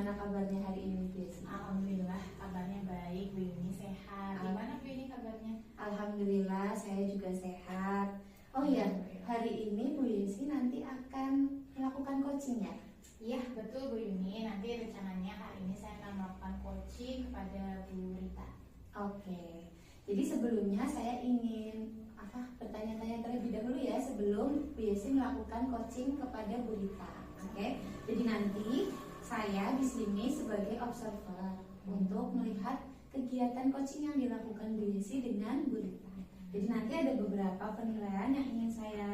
gimana kabarnya hari ini, Bu Yesi? Alhamdulillah kabarnya baik, Bu Yuni sehat. Gimana Bu Yuni kabarnya? Alhamdulillah saya juga sehat. Oh iya, hari ini Bu Yesi nanti akan melakukan coaching ya? Iya betul Bu Yuni, nanti rencananya hari ini saya akan melakukan coaching kepada Bu Rita. Oke, jadi sebelumnya saya ingin bertanya-tanya terlebih dahulu ya sebelum Bu Yesi melakukan coaching kepada Bu Rita. Oke, jadi nanti saya di sini sebagai observer untuk melihat kegiatan coaching yang dilakukan Bu Yesi dengan Bu Rita. Jadi nanti ada beberapa penilaian yang ingin saya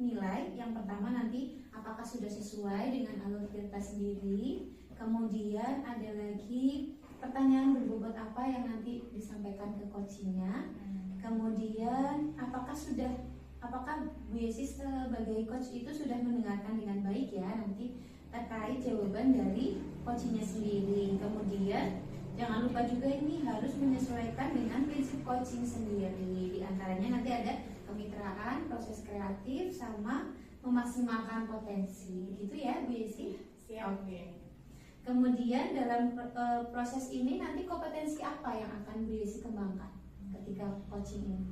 nilai. Yang pertama nanti apakah sudah sesuai dengan alur cerita sendiri. Kemudian ada lagi pertanyaan berbobot apa yang nanti disampaikan ke coachingnya. Kemudian apakah Bu Yesi sebagai coach itu sudah mendengarkan dengan baik ya nanti terkait jawaban dari coachingnya sendiri. Kemudian jangan lupa juga ini harus menyesuaikan dengan prinsip coaching sendiri. Di antaranya nanti ada kemitraan, proses kreatif, sama memaksimalkan potensi. Gitu ya Bu Yesi? Siap Bu Yuni. Kemudian dalam proses ini nanti kompetensi apa yang akan Bu Yesi kembangkan ketika coaching ini?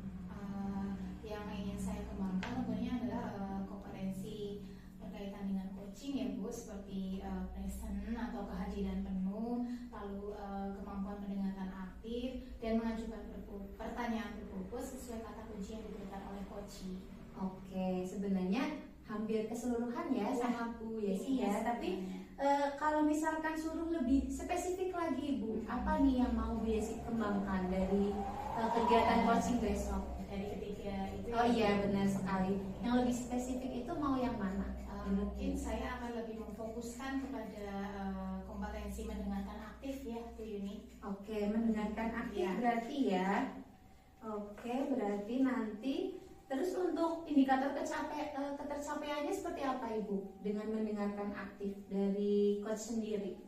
Yang ingin saya kembangkan tentunya adalah kompetensi berkaitan dengan coaching ya Bu, seperti present atau kehadiran penuh, lalu kemampuan mendengarkan aktif dan mengajukan pertanyaan berfokus sesuai kata kunci yang diberikan oleh coaching. Oke, sebenarnya hampir keseluruhan ya sama Bu Yesi ya, tapi kalau misalkan suruh lebih spesifik lagi Bu, apa nih yang mau Bu Yesi kembangkan dari kegiatan coaching besok? Dari ketiga itu. Oh iya benar sekali. Yang lebih spesifik itu mau yang mana? Mungkin saya akan lebih memfokuskan kepada kompetensi mendengarkan aktif ya Bu Yuni. Oke, mendengarkan aktif Ya. berarti ya. Oke, berarti nanti terus untuk indikator ketercapaiannya seperti apa Ibu dengan mendengarkan aktif dari coach sendiri?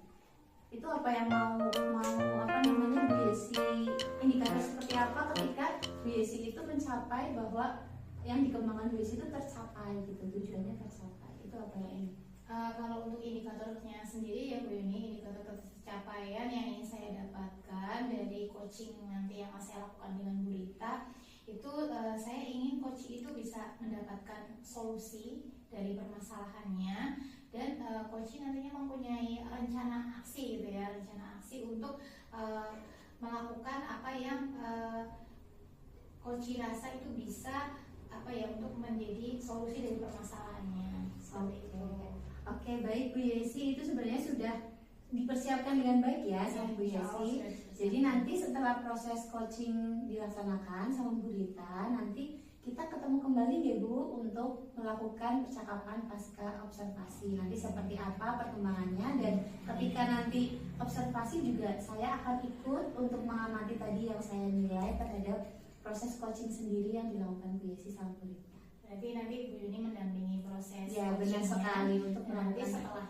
Itu apa yang mau Bu Yesi, indikator seperti apa ketika Bu Yesi itu mencapai bahwa yang dikembangkan Bu Yesi itu tercapai gitu, tujuannya tercapai. Itu apa ya ini? Kalau untuk indikatornya sendiri ya Bu Yuni, indikator pencapaian yang ingin saya dapatkan dari coaching nanti yang saya lakukan dengan Bu Rita itu saya ingin coach itu bisa mendapatkan solusi dari permasalahannya dan coaching nantinya mempunyai rencana aksi gitu ya, rencana aksi untuk melakukan apa yang coach rasa itu bisa untuk menjadi solusi dari permasalahannya seperti itu. Oke, baik Bu Yesi, itu sebenarnya sudah dipersiapkan dengan baik ya sama Bu Yesi. Jadi nanti setelah proses coaching dilaksanakan sama Bu Rita, nanti kita ketemu kembali ya Bu untuk melakukan percakapan pasca observasi. Nanti seperti apa perkembangannya, dan ketika nanti observasi juga saya akan ikut untuk mengamati tadi yang saya nilai terhadap proses coaching sendiri yang dilakukan Bu Yesi sama Bu Rita. Berarti nanti Bu Yuni mendampingi proses. Ya benar sekali untuk nanti melakukan.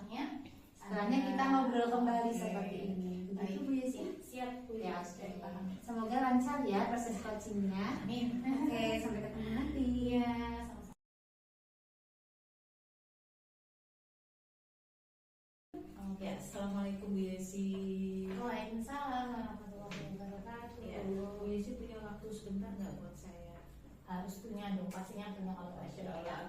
setelahnya Kita ngobrol kembali seperti ini. Begitu Bu Yesi? Siap Bu Yuni. Ya, paham. Semoga lancar ya proses coachingnya. Amin. Oke, sampai ketemu nanti. Iya, sama-sama. Ya, assalamualaikum Bu Yesi. Waalaikumsalam warahmatullahi wabarakatuh. Ya, Bu Yesi punya waktu sebentar nggak buat saya? Harus punya dong, pastinya punya kalau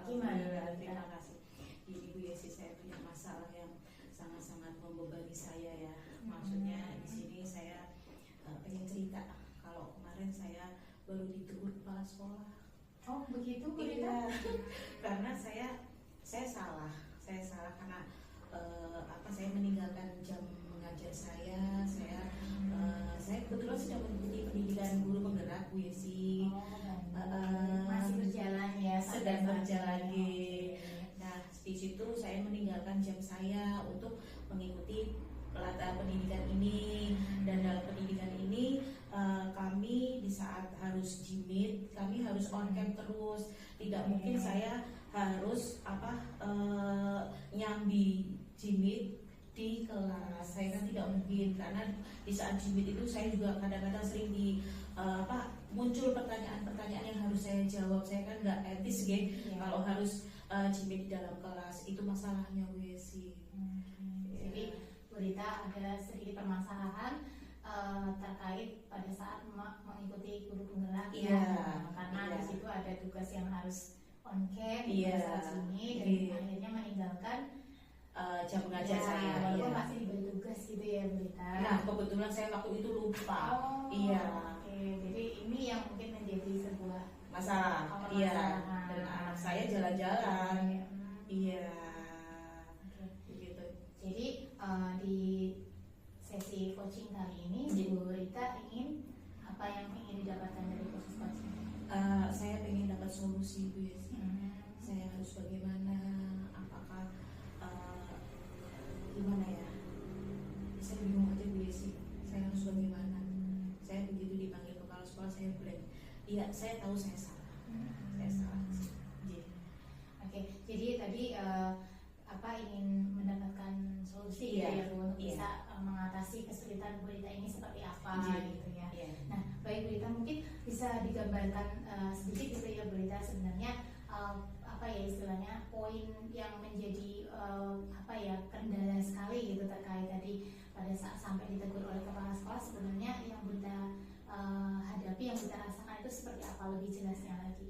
gimana? Terima kasih. Jadi Bu Yesi, saya punya masalah yang sangat-sangat membebani saya ya. Maksudnya di sini saya pengen cerita. Kalau kemarin saya baru ditegur kepala sekolah. Oh begitu Bu Rita? Iya, karena saya salah karena saya meninggalkan jam mengajar saya. Saya kebetulan sedang mengikuti pendidikan guru penggerak Bu Yesi. Masih berjalan ya? Sedang berjalan. Nah, di situ saya meninggalkan jam saya untuk mengikuti pelatihan pendidikan ini. Dan dalam pendidikan ini kami di saat harus jimit, kami harus on cam terus. Tidak mungkin saya harus nyambi jimit di kelas. Saya kan tidak mungkin, karena di saat jimit itu saya juga kadang-kadang sering muncul pertanyaan-pertanyaan yang harus saya jawab. Saya kan nggak etis kalau harus jimit di dalam kelas. Itu masalahnya Bu Yesi. Jadi Berita ada sedikit permasalahan terkait pada saat mengikuti guru penggerak karena di situ ada tugas yang harus on cam pada saat ini dan akhirnya meninggalkan jam mengajar saya. Walaupun masih diberi tugas gitu ya Berita. Nah kebetulan saya waktu itu lupa. Jadi ini yang mungkin menjadi sebuah masalah. Dan anak saya jalan-jalan. Begitu. Jadi di sesi coaching kali ini Bu Rita ingin apa yang ingin didapatkan dari proses coaching? Saya ingin dapat solusi Bu Yesi. Saya harus bagaimana? Apakah gimana ya? Saya bingung aja Bu Yesi. Saya harus bagaimana? Saya begitu dipanggil kepala sekolah saya blank. Iya, saya tahu saya salah. Saya salah. Jadi tadi ingin mendapatkan solusi ya Bu untuk bisa mengatasi kesulitan Bu Rita ini seperti apa gitu ya. Nah, baik Bu Rita, mungkin bisa digambarkan sedikit gitu ya Bu Rita sebenarnya istilahnya poin yang menjadi kendala sekali gitu terkait tadi pada saat sampai ditegur oleh kepala sekolah, sebenarnya yang Bu Rita hadapi, yang Bu Rita rasakan itu seperti apa, lebih jelasnya lagi?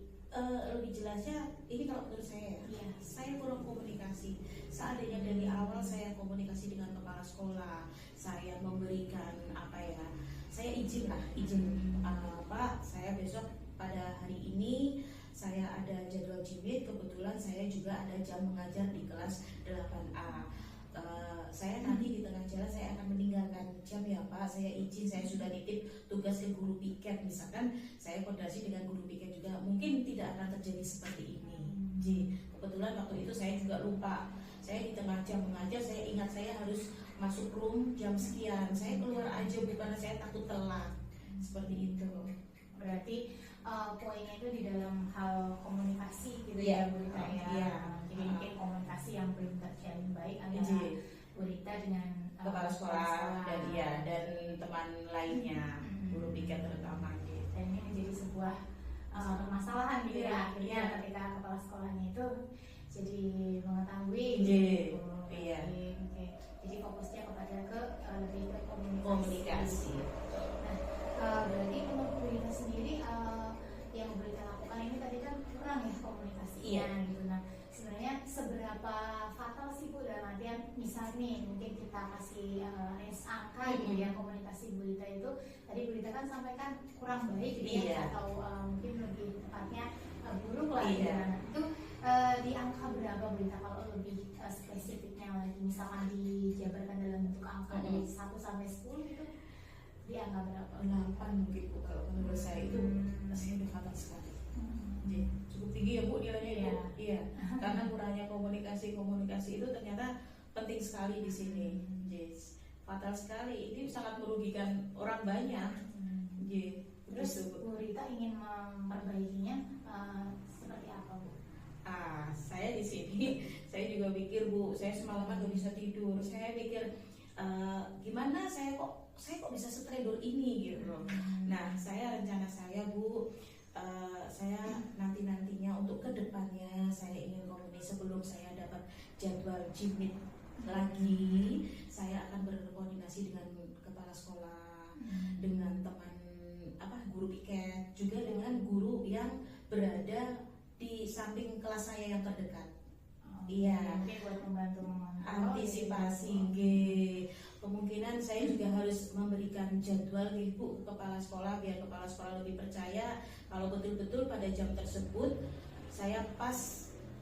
Lebih jelasnya ini kalau menurut saya saya kurang komunikasi. Seandainya dari awal saya komunikasi dengan kepala sekolah, saya memberikan saya izin Pak, saya besok pada hari ini saya ada jadwal jimit, kebetulan saya juga ada jam mengajar di kelas 8A. Saya nanti di tengah jalan saya akan meninggalkan jam ya Pak, saya izin, saya sudah titip tugas ke guru piket, misalkan saya koordinasi dengan guru piket juga, mungkin tidak akan terjadi seperti ini. Kebetulan waktu itu saya juga lupa, saya di tengah jam mengajar, saya ingat saya harus masuk room jam sekian, saya keluar aja bukan saya takut telat, seperti itu. Berarti poinnya itu di dalam hal komunikasi gitu ya Bu Rita ya. Jadi mungkin komunikasi yang belum terjalin baik antara Bu Rita dengan kepala sekolah dan teman lainnya, guru piket terutama. Dan ini menjadi sebuah permasalahan gitu ya akhirnya ketika kepala sekolahnya itu jadi mengetahui jadi fokusnya kepada lebih ke komunikasi. Nah, berarti untuk Bu Rita sendiri yang Bu Rita lakukan ini tadi kan kurang ya komunikasinya gitu. Nah, sebenarnya seberapa fatal sih Bu dalam artian misal nih mungkin kita kasih range angka gitu ya, komunikasi Bu Rita itu tadi Bu Rita kan sampaikan kurang baik gitu ya, atau mungkin lebih tepatnya buruk lah gitu. Nah, itu di angka berapa Bu Rita kalau lebih spesifiknya lagi, misalkan dijabarkan dalam bentuk angka dari 1 sampai 10 gitu, di angka berapa? 8 mungkin Bu, kalau menurut saya itu saya udah fatal sekali. Cukup tinggi ya Bu nilainya ya. Karena kurangnya komunikasi itu ternyata penting sekali di sini. Fatal sekali, ini sangat merugikan orang banyak. Terus Bu Rita ingin memperbaikinya seperti apa Bu? Saya di sini saya juga pikir Bu, saya semalaman gak bisa tidur. Saya pikir gimana saya kok bisa setredor ini gitu loh. Nah, rencana saya Bu, saya nantinya untuk kedepannya saya ingin komunikasi sebelum saya dapat jadwal jimit lagi, saya akan berkoordinasi dengan kepala sekolah, dengan teman guru piket, juga dengan guru yang berada di samping kelas saya yang terdekat. Mungkin buat membantu antisipasi. Kemungkinan saya juga harus memberikan jadwal Bu ke kepala sekolah biar kepala sekolah lebih percaya kalau betul-betul pada jam tersebut saya pas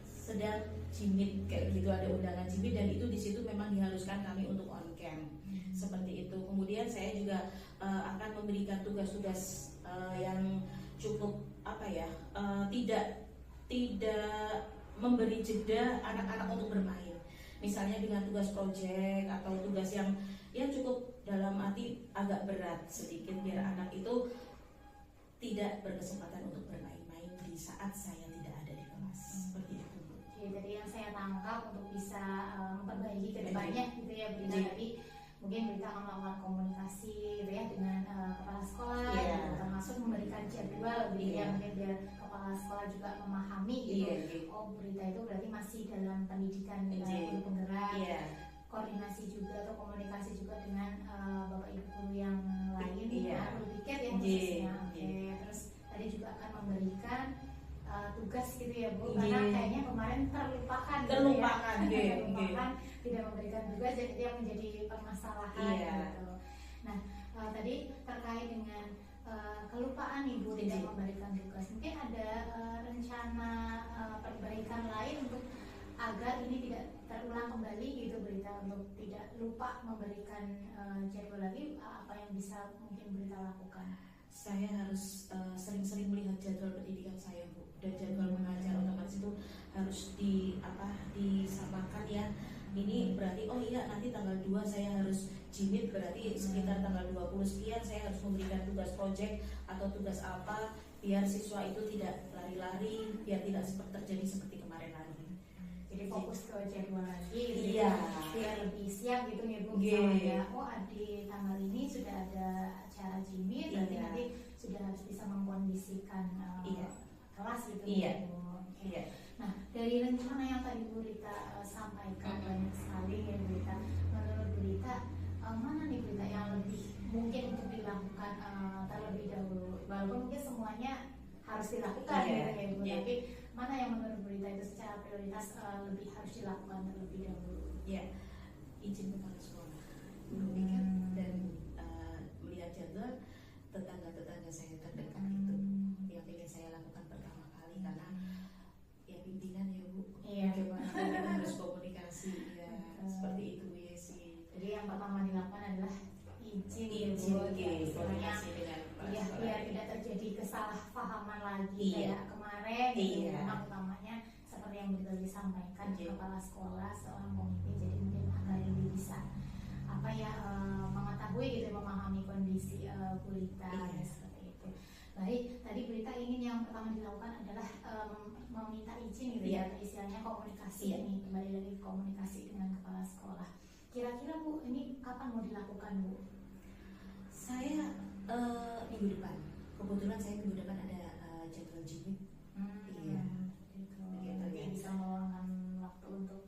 sedang jimit kayak gitu, ada undangan jimit dan itu di situ memang diharuskan kami untuk on cam. Seperti itu. Kemudian saya juga akan memberikan tugas-tugas yang cukup tidak memberi jeda anak-anak untuk bermain. Misalnya dengan tugas proyek atau tugas yang cukup dalam arti agak berat sedikit biar anak itu tidak berkesempatan untuk bermain-main di saat saya tidak ada di kelas. Seperti itu. Jadi tadi yang saya tangkap untuk bisa memperbaiki ke depannya gitu ya Bu Rita, tadi mungkin kita akan melakukan komunikasi gitu ya dengan kepala sekolah, gitu, termasuk memberikan jadwal gitu ya, mungkin biar kepala sekolah juga memahami gitu. Oh Bu Rita itu berarti masih dalam pendidikan guru penggerak. koordinasi juga atau komunikasi juga dengan bapak ibu guru yang lain, Iya. guru piket ya Iya, khususnya. Oke. iya. Terus tadi juga akan memberikan tugas gitu ya Bu, Iya. karena kayaknya kemarin terlupakan Terlupakan, gitu ya. iya, Terlupakan, tidak memberikan tugas, jadi itu yang menjadi permasalahan Iya. gitu. Nah, tadi terkait dengan kelupaan nih Bu, tidak Iya. memberikan tugas, mungkin ada rencana perbaikan lain untuk agar ini tidak terulang kembali gitu Berita, untuk tidak lupa memberikan jadwal lagi, apa yang bisa mungkin Berita lakukan? Saya harus sering-sering melihat jadwal pendidikan saya, Bu, dan jadwal mengajar otomatis itu harus disamakan ya. Ini berarti oh iya nanti tanggal 2 saya harus jimit, berarti sekitar tanggal 20 sekian saya harus memberikan tugas project atau tugas apa, biar siswa itu tidak lari-lari, biar tidak terjadi seperti kemarin lagi. Jadi fokus ke jadwal lagi gitu Iya. biar lebih siap gitu ya Bu. Iya. Misalnya oh di tanggal ini sudah ada acara jimit, berarti Iya. nanti sudah harus bisa mengkondisikan Iya. kelas gitu Iya. ya Bu. Oke. Iya. Nah, dari rencana yang tadi Bu Rita sampaikan banyak sekali ya Bu Rita. Menurut Bu Rita, mana nih Bu Rita yang lebih mungkin untuk dilakukan terlebih dahulu? Walaupun mungkin semuanya harus dilakukan Iya. gitu ya Bu, Iya. tapi mana yang menurut Bu Rita itu secara prioritas lebih harus dilakukan terlebih dahulu? Ya, izin kepala sekolah, guru piket dan melihat jadwal tetangga-tetangga saya terdekat itu yang ingin saya lakukan pertama kali, karena ya pimpinan ya Bu, Iya. bagaimana kita harus komunikasi ya, seperti itu Bu Yesi. Jadi yang pertama dilakukan adalah izin ya Bu, Izin, ya, istilahnya komunikasi dengan kepala ya, sekolah. biar tidak terjadi kesalahpahaman lagi Iya. kayak kemarin gitu. Iya. Memang utamanya seperti yang betul disampaikan Iya. kepala sekolah seorang pemimpin, jadi mungkin agar lebih bisa apa ya mengetahui gitu, memahami kondisi Berita Iya. seperti itu. Baik, tadi Berita ingin yang pertama dilakukan adalah meminta izin gitu Iya. ya, istilahnya komunikasi Iya. ini, kembali lagi ke komunikasi dengan kepala sekolah. Kira-kira Bu, ini kapan mau dilakukan Bu? Saya minggu depan, kebetulan saya minggu depan ada jadwal jimit. Iya. Gitu. Begitu, Nanti ya. bisa meluangkan waktu untuk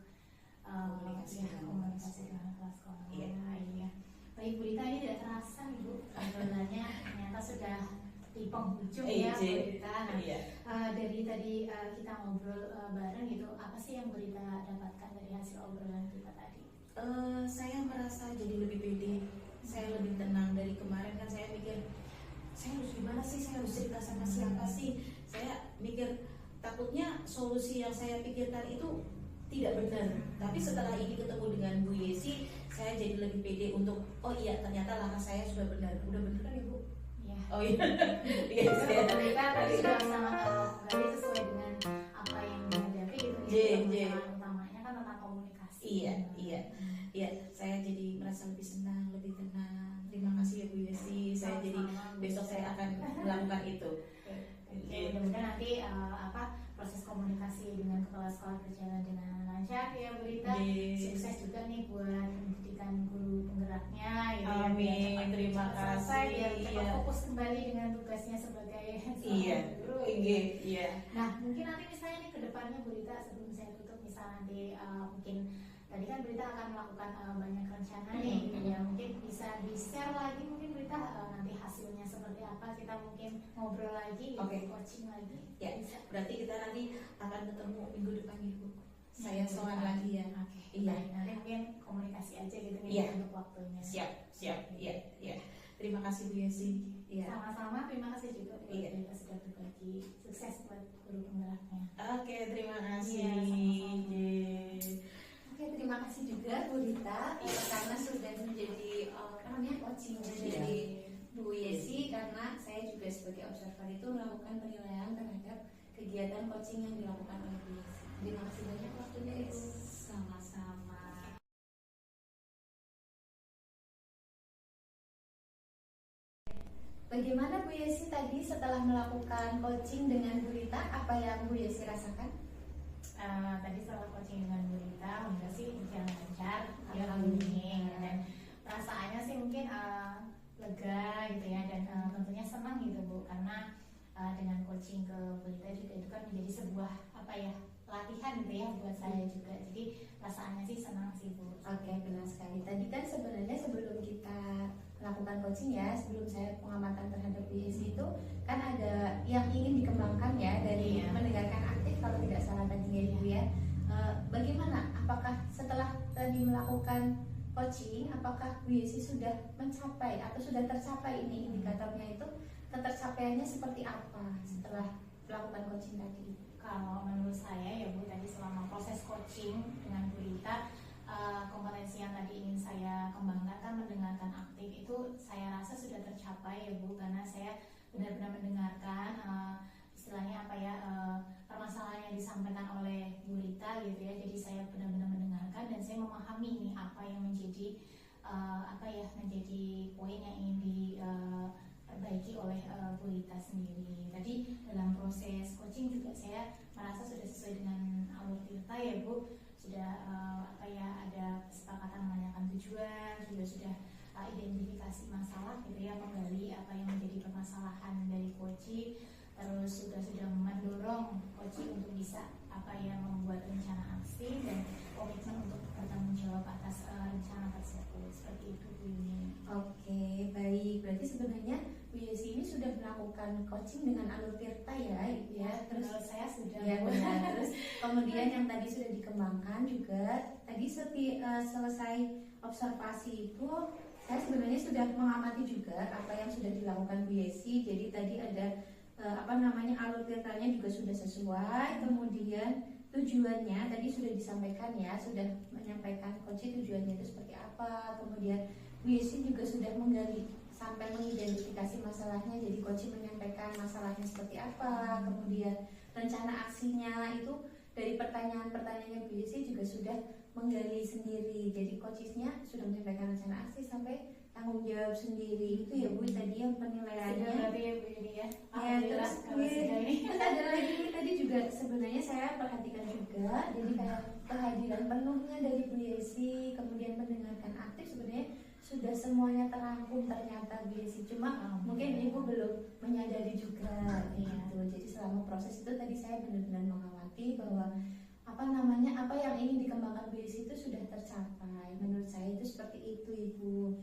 Komunikasi ya, dengan komunikasi dengan kepala sekolah. Iya. Iya. Baik Bu Rita, ini tidak terasa nih Bu, obrolannya ternyata sudah di penghujung ya Bu Rita. Nah, Iya. dari tadi kita ngobrol bareng gitu, apa sih yang Bu Rita dapatkan dari hasil obrolan kita tadi? Saya merasa jadi lebih pede, saya lebih tenang. Dari kemarin kan saya mikir saya harus gimana sih, saya harus cerita sama siapa sih, saya mikir takutnya solusi yang saya pikirkan itu tidak benar. Tapi setelah ini ketemu dengan Bu Yesi, saya jadi lebih pede untuk oh iya ternyata langkah saya sudah benar. Udah benar kan ya Bu? Ya. Oh iya. Iya saya. Bu Rita tadi sudah sangat baik sesuai dengan apa yang dihadapi gitu. Masalah utamanya kan tentang komunikasi. Iya, iya. Ya, saya jadi merasa lebih senang, lebih tenang. Terima kasih ya Bu Yesi. Saya jadi besok saya akan melakukan itu. Oke, mudah-mudahan nanti proses komunikasi dengan kepala sekolah berjalan dengan lancar ya Bu Rita. Sukses juga nih buat pendidikan guru penggeraknya gitu ya. Amin. Biar cepat Terima selesai, kasih. biar cepat Iya. fokus kembali dengan tugasnya sebagai Iya. seorang guru. Iya. Nah, mungkin nanti misalnya nih ke depannya Bu Rita, sebelum saya tutup, misal nanti mungkin tadi kan Berita akan melakukan banyak rencana nih gitu ya, mungkin bisa di share lagi mungkin Berita nanti hasilnya seperti apa, kita mungkin ngobrol lagi, Oke. coaching lagi Ya, bisa. berarti kita nanti akan ketemu minggu depan ya Bu. Saya Minggu soal depan. lagi ya. Oke, Iya. baik. Nanti mungkin komunikasi aja gitu nih Iya. untuk waktunya. Siap. Iya, iya. Terima kasih Bu Yesi. Iya. Sama-sama, terima kasih juga buat Iya. Berita sudah berbagi. Sukses buat guru penggeraknya. Oke, terima kasih. Iya, sama-sama. Iya. Oke, terima kasih juga Bu Rita karena sudah menjadi coaching dari Bu Yesi, karena saya juga sebagai observer itu melakukan penilaian terhadap kegiatan coaching yang dilakukan oleh Bu Yesi. Terima kasih banyak waktunya Ibu. Sama-sama. Bagaimana Bu Yesi tadi setelah melakukan coaching dengan Bu Rita, apa yang Bu Yesi rasakan? Tadi setelah coaching dengan Bu Rita, enggak sih berjalan lancar, Ya, alhamdulillah. Dan perasaannya sih mungkin lega gitu ya, dan tentunya senang gitu Bu, karena dengan coaching ke Bu Rita juga itu kan menjadi sebuah latihan gitu ya buat saya juga. Jadi perasaannya sih senang sih Bu. Oke, benar sekali. Tadi kan sebenarnya sebelum kita melakukan coaching ya, sebelum saya pengamatan terhadap BSI itu kan ada yang ingin dikembangkan ya dari Iya. mendengarkan aktif kalau tidak salah tadi ya Ibu ya. Bagaimana? Apakah setelah tadi melakukan coaching, apakah BSI sudah mencapai atau sudah tercapai ini indikatornya itu ketercapaiannya seperti apa setelah melakukan coaching tadi? Kalau menurut saya ya Bu, tadi selama proses coaching dengan Bu Rita, kompetensi yang tadi ingin saya kembangkan kan mendengarkan aktif itu saya rasa sudah tercapai ya Bu, karena saya benar-benar mendengarkan istilahnya apa ya, permasalahan yang disampaikan oleh Bu Rita gitu ya. Jadi saya benar-benar mendengarkan dan saya memahami ini apa yang menjadi menjadi poin yang ingin diperbaiki oleh Bu Rita sendiri. Tadi dalam proses coaching juga saya merasa sudah sesuai dengan alur Tirta ya Bu, sudah ada kesepakatan menanyakan tujuan, juga sudah identifikasi masalah gitu ya, menggali apa yang menjadi permasalahan dari coaching, terus sudah mendorong coaching untuk bisa membuat rencana aksi dan komitmen untuk bertanggung jawab atas rencana tersebut. Seperti itu Bu Yuni. Oke, baik. Berarti sebenarnya Bu Yesi ini sudah melakukan coaching dengan alur Tirta ya, Ibu ya. Terus Menurut saya sudah ya Bu. benar. Terus kemudian yang tadi sudah dikembangkan juga. Tadi selesai observasi itu, saya sebenarnya sudah mengamati juga apa yang sudah dilakukan Bu Yesi. Jadi tadi ada alur Tirtanya juga sudah sesuai. Kemudian tujuannya tadi sudah disampaikan ya, sudah menyampaikan coaching tujuannya itu seperti apa. Kemudian Bu Yesi juga sudah menggali sampai mengidentifikasi masalahnya, jadi coaching menyampaikan masalahnya seperti apa, kemudian rencana aksinya itu dari pertanyaan-pertanyaannya Bu Yesi juga sudah menggali sendiri, jadi coachingnya sudah menyampaikan rencana aksi sampai tanggung jawab sendiri. Itu ya Bu tadi yang penilaiannya. Sudah berarti ya Bu Yuni ya. Ya, terus Kalau sudah ini. ada lagi tadi juga sebenarnya saya perhatikan juga, jadi kayak kehadiran penuhnya dari Bu Yesi, kemudian mendengarkan aktif sebenarnya sudah semuanya terangkum ternyata Bu Yesi. Cuma mungkin Ibu belum menyadari juga gitu. Jadi selama proses itu tadi saya benar-benar mengamati bahwa apa yang ingin dikembangkan Bu Yesi itu sudah tercapai. Menurut saya itu seperti itu Ibu.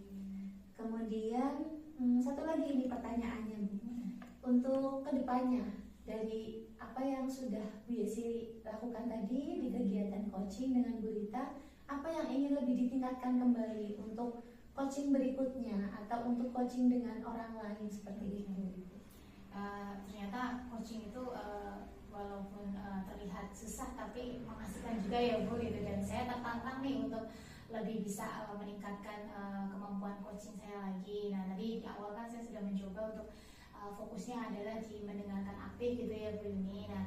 Kemudian satu lagi ini pertanyaannya Bu. Untuk kedepannya dari apa yang sudah Bu Yesi lakukan tadi di kegiatan coaching dengan Bu Rita, apa yang ingin lebih ditingkatkan kembali untuk coaching berikutnya atau untuk coaching dengan orang lain seperti itu? Ternyata coaching itu walaupun terlihat susah tapi mengasihkan juga ya Bu gitu, dan saya tertantang nih untuk lebih bisa meningkatkan kemampuan coaching saya lagi. Nah tadi di awal kan saya sudah mencoba untuk fokusnya adalah di mendengarkan aktif gitu ya Bu Yuni. Nah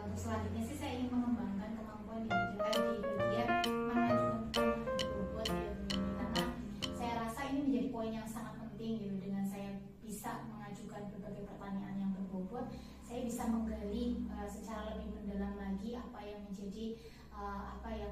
untuk selanjutnya sih saya ingin mengembangkan kemampuan di bagian mengajukan bobot ya Bu Yuni, karena saya rasa ini menjadi poin yang sangat penting gitu. Dengan saya bisa mengajukan berbagai pertanyaan yang berbobot, saya bisa menggali secara lebih mendalam lagi apa yang menjadi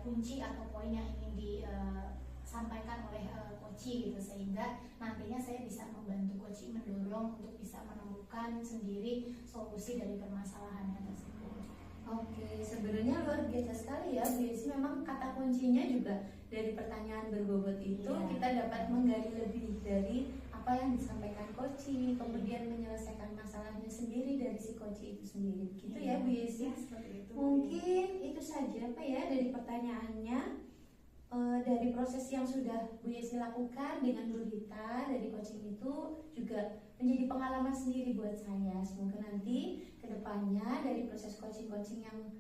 kunci atau poin yang ingin disampaikan oleh coaching gitu, sehingga nantinya saya bisa membantu coaching mendorong untuk bisa menemukan sendiri solusi dari permasalahan tersebut. Oke, sebenarnya luar biasa sekali ya Bu Yesi. Memang kata kuncinya juga dari pertanyaan berbobot itu kita dapat menggali lebih dari apa yang disampaikan coaching, kemudian menyelesaikan masalahnya sendiri dari si coaching itu sendiri. Gitu ya Bu Yesi. Mungkin itu saja Pak ya dari pertanyaannya. Dari proses yang sudah Bu Yesi lakukan dengan Bu Rita dari coaching itu juga menjadi pengalaman sendiri buat saya. Semoga nanti kedepannya dari proses coaching yang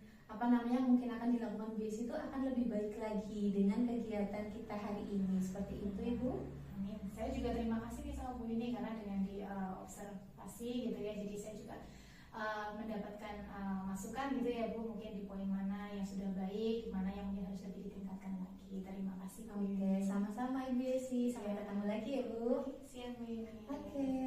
mungkin akan dilakukan Bu Yesi itu akan lebih baik lagi dengan kegiatan kita hari ini. Seperti itu Ibu. Amin. Saya juga terima kasih nih sama Bu Yuni, karena dengan diobservasi gitu ya, jadi saya juga mendapatkan masukan gitu ya Bu, mungkin di poin mana yang sudah baik, mana yang mungkin harus lebih ditingkatkan lagi. Terima kasih Bu Yuni. Oke, sama-sama Ibu Yesi. Sampai ketemu lagi ya Bu. Siang Bu Yuni. Oke.